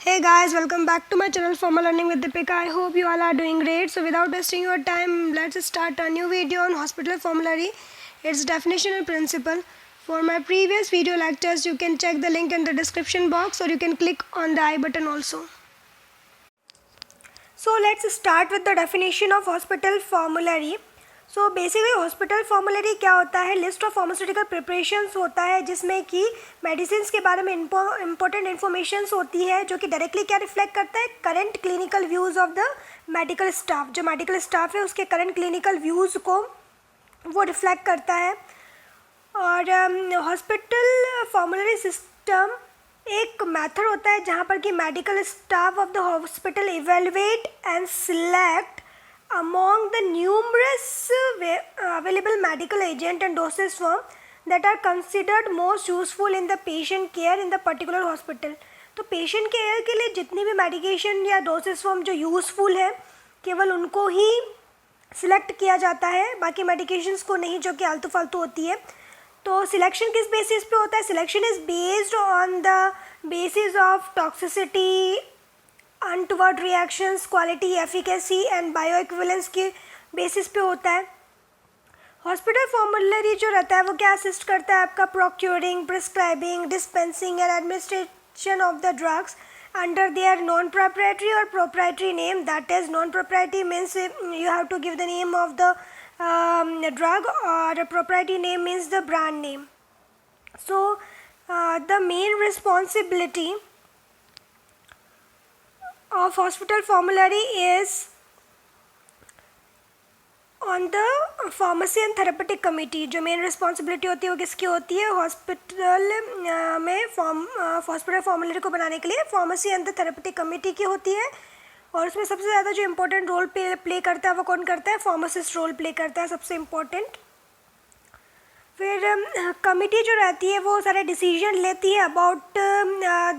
Hey guys, welcome back to my channel Formal Learning with Deepika. I hope you all are doing great. So without wasting your time, let's start a new video on hospital formulary, its definition and principle. For my previous video lectures, you can check the link in the description box or you can click on the I button also. So let's start with the definition of hospital formulary. So basically hospital formulary क्या होता है, list of pharmaceutical preparations होता है जिसमें कि medicine के बारे में इंपॉर्टेंट इन्फॉर्मेशंस होती है जो कि डायरेक्टली क्या रिफ्लेक्ट करता है, current clinical views of the medical staff. जो मेडिकल स्टाफ है उसके करंट क्लिनिकल व्यूज़ को वो रिफ्लेक्ट करता है। और हॉस्पिटल फॉर्मूलरी सिस्टम एक मेथड होता है जहाँ पर कि medical staff of the hospital evaluate and select among the numerous available medical agent and dosage form that are considered most useful in the patient care in the particular hospital। तो patient care के लिए जितनी भी medication या dosage form जो useful है केवल उनको ही सिलेक्ट किया जाता है, बाकी मेडिकेशंस को नहीं जो कि आलतू फालतू होती है। तो सिलेक्शन किस बेसिस पे होता है? Selection is based on the basis of toxicity, untoward reactions, quality, efficacy and bioequivalence के बेसिस पे होता है। हॉस्पिटल फॉर्मूलरी जो रहता है वो क्या असिस्ट करता है आपका procuring, prescribing, dispensing and administration of the drugs under their non proprietary और proprietary name. That is non proprietary means you have to give the name of the drug और proprietary name means the brand name. So the main responsibility of hospital formulary is on the pharmacy and therapeutic committee। जो main responsibility होती है वो किसकी होती है? Hospital में hospital formulary को बनाने के लिए pharmacy and the therapeutic committee की होती है। और उसमें सबसे ज़्यादा जो इम्पोर्टेंट रोल प्ले करता है वो कौन करता है? फार्मासिस्ट रोल प्ले करता है सबसे इम्पोर्टेंट। फिर कमिटी जो रहती है वो सारे डिसीजन लेती है about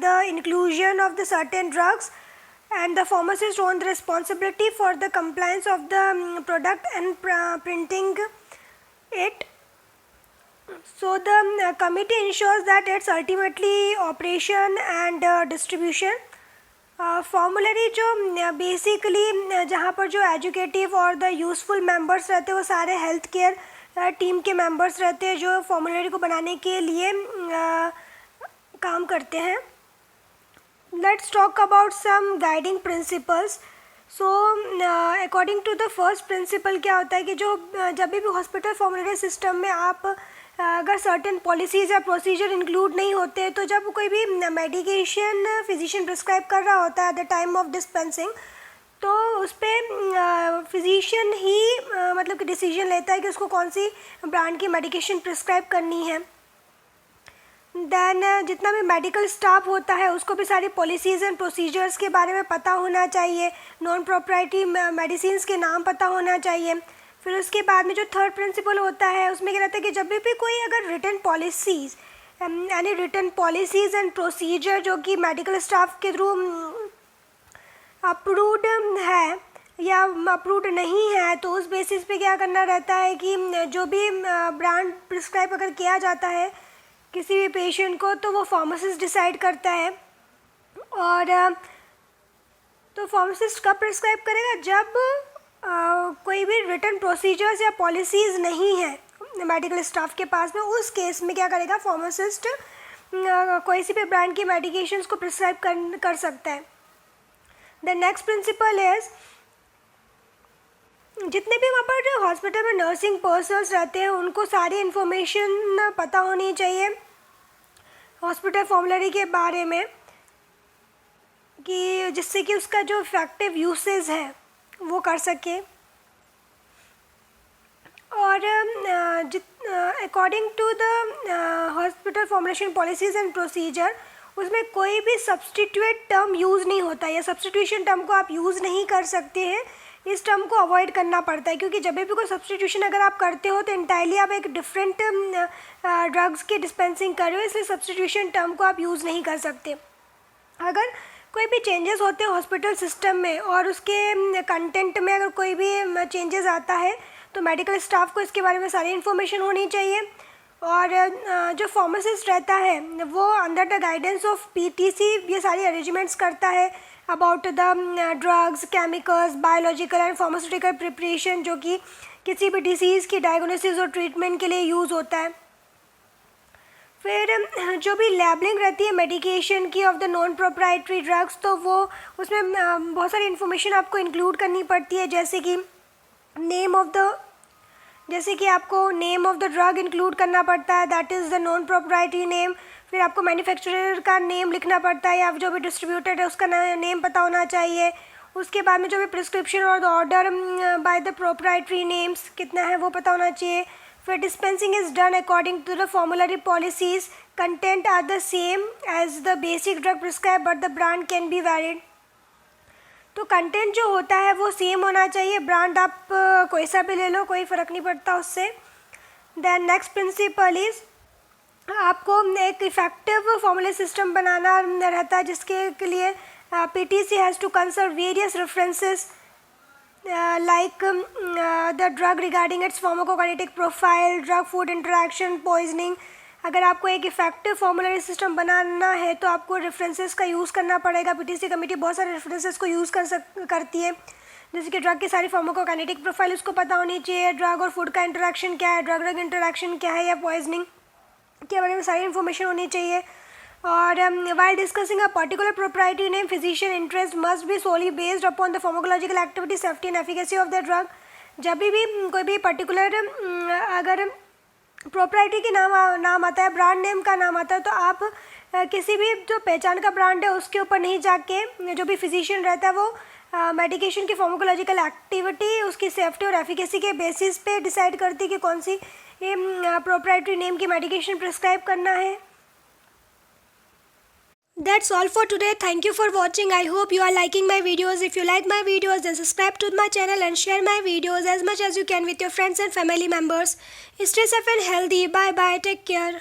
the inclusion of the certain drugs and the pharmacist own the responsibility for the compliance of the product and printing it। So the committee ensures that its ultimately operation and distribution। formulary जो basically जहाँ पर जो educative और the useful members रहते हैं वो सारे health care team के मेंबर्स रहते हैं जो फॉर्मूलरी को बनाने के लिए काम करते हैं। Let's talk about some guiding principles। So according to the first principle क्या होता है कि जो जब भी हॉस्पिटल फॉर्मूलरी सिस्टम में आप अगर सर्टेन पॉलिसीज़ या प्रोसीजर इंक्लूड नहीं होते तो जब कोई भी मेडिकेशन फिजिशियन प्रिस्क्राइब कर रहा होता है at the time of dispensing तो उस पर फिजिशियन ही मतलब कि डिसीजन लेता है कि उसको कौन सी ब्रांड की मेडिकेशन प्रिस्क्राइब करनी है। देन जितना भी मेडिकल स्टाफ होता है उसको भी सारी पॉलिसीज़ एंड प्रोसीजर्स के बारे में पता होना चाहिए, नॉन प्रोप्राइटरी मेडिसिन्स के नाम पता होना चाहिए। फिर उसके बाद में जो थर्ड प्रिंसिपल होता है उसमें क्या रहता है कि जब भी कोई अगर रिटन पॉलिसीज़ यानी रिटन पॉलिसीज़ एंड प्रोसीजर जो कि मेडिकल स्टाफ के थ्रू अप्रूव्ड है या अप्रूव्ड नहीं है तो उस बेसिस पे क्या करना रहता है कि जो भी ब्रांड प्रिस्क्राइब अगर किया जाता है किसी भी पेशेंट को तो वो फार्मासिस्ट डिसाइड करता है। और तो फार्मासिस्ट कब प्रिस्क्राइब करेगा? जब कोई भी रिटन प्रोसीजर्स या पॉलिसीज़ नहीं है मेडिकल स्टाफ के पास में, उस केस में क्या करेगा फार्मासिस्ट कोई सी भी ब्रांड की मेडिकेशंस को प्रिस्क्राइब कर सकता है। द नेक्स्ट प्रिंसिपल इज़ जितने भी वहाँ पर हॉस्पिटल में नर्सिंग पर्सन्स रहते हैं उनको सारी इन्फॉर्मेशन पता होनी चाहिए हॉस्पिटल फॉर्मूलरी के बारे में कि जिससे कि उसका जो इफेक्टिव यूसेज है वो कर सके। और according to the hospital formulation policies and procedure उसमें कोई भी सब्सटीट्यूट टर्म यूज़ नहीं होता है या सब्सटीट्यूशन टर्म को आप यूज़ नहीं कर सकते हैं। इस टर्म को अवॉइड करना पड़ता है क्योंकि जब भी कोई सब्सटीट्यूशन अगर आप करते हो तो इंटायरली आप एक डिफरेंट ड्रग्स की डिस्पेंसिंग कर रहे हो, इसलिए सब्सटीट्यूशन टर्म को आप यूज़ नहीं कर सकते। अगर कोई भी चेंजेस होते हैं हॉस्पिटल सिस्टम में और उसके कंटेंट में अगर कोई भी चेंजेस आता है तो मेडिकल स्टाफ को इसके बारे में सारी इन्फॉर्मेशन होनी चाहिए। और जो फार्मासिस्ट रहता है वो under the guidance of PTC ये सारी अरेंजमेंट्स करता है about the drugs, chemicals, biological and pharmaceutical preparation जो कि किसी भी डिसीज़ की डायग्नोसिस और ट्रीटमेंट के लिए यूज़ होता है। फिर जो भी लेबलिंग रहती है मेडिकेशन की of the non proprietary drugs, तो वो उसमें बहुत सारी इन्फॉर्मेशन आपको इंक्लूड करनी पड़ती है, जैसे कि आपको name of the drug include करना पड़ता है, that is the non proprietary name. फिर आपको मैन्युफैक्चरर का नेम लिखना पड़ता है या जो भी डिस्ट्रीब्यूटर है उसका नेम पता होना चाहिए। उसके बाद में जो भी प्रिस्क्रिप्शन और order by the proprietary names कितना है वो पता होना चाहिए। फिर dispensing is done according to the formulary policies, content are the same as the basic drug prescribe but the brand can be varied. तो कंटेंट जो होता है वो सेम होना चाहिए, ब्रांड आप कोई सा भी ले लो, कोई फ़र्क नहीं पड़ता उससे। देन नेक्स्ट प्रिंसिपल इज़ आपको एक इफ़ेक्टिव फॉर्मूला सिस्टम बनाना रहता है, जिसके लिए PTC has to conserve various references like the drug regarding its pharmacokinetic profile, drug food interaction, poisoning। अगर आपको एक इफेक्टिव फॉर्मुलरी सिस्टम बनाना है तो आपको रेफरेंसेस का यूज़ करना पड़ेगा। पीटीसी कमेटी बहुत सारे रेफरेंसेस को यूज़ करती है, जैसे कि ड्रग की सारी फार्माकोकाइनेटिक प्रोफाइल उसको पता होनी चाहिए, ड्रग और फूड का इंटरेक्शन क्या है, ड्रग ड्रग इंटरेक्शन क्या है या पॉइजनिंग के बारे में सारी इन्फॉर्मेशन होनी चाहिए। और while discussing a particular proprietary name, physician interest must be solely based upon the pharmacological activity, safety and efficacy of the drug। जब भी कोई भी पर्टिकुलर अगर प्रोप्राइटरी की नाम आता है, ब्रांड नेम का नाम आता है, तो आप किसी भी जो पहचान का ब्रांड है उसके ऊपर नहीं जाके जो भी फिजिशियन रहता है वो मेडिकेशन की फार्माकोलॉजिकल एक्टिविटी, उसकी सेफ्टी और एफिकेसी के बेसिस पे डिसाइड करती है कि कौन सी प्रोप्राइटरी नेम की मेडिकेशन प्रिस्क्राइब करना है। That's all for today. Thank you for watching. I hope you are liking my videos. If you like my videos, then subscribe to my channel and share my videos as much as you can with your friends and family members. Stay safe and healthy. Bye bye. Take care.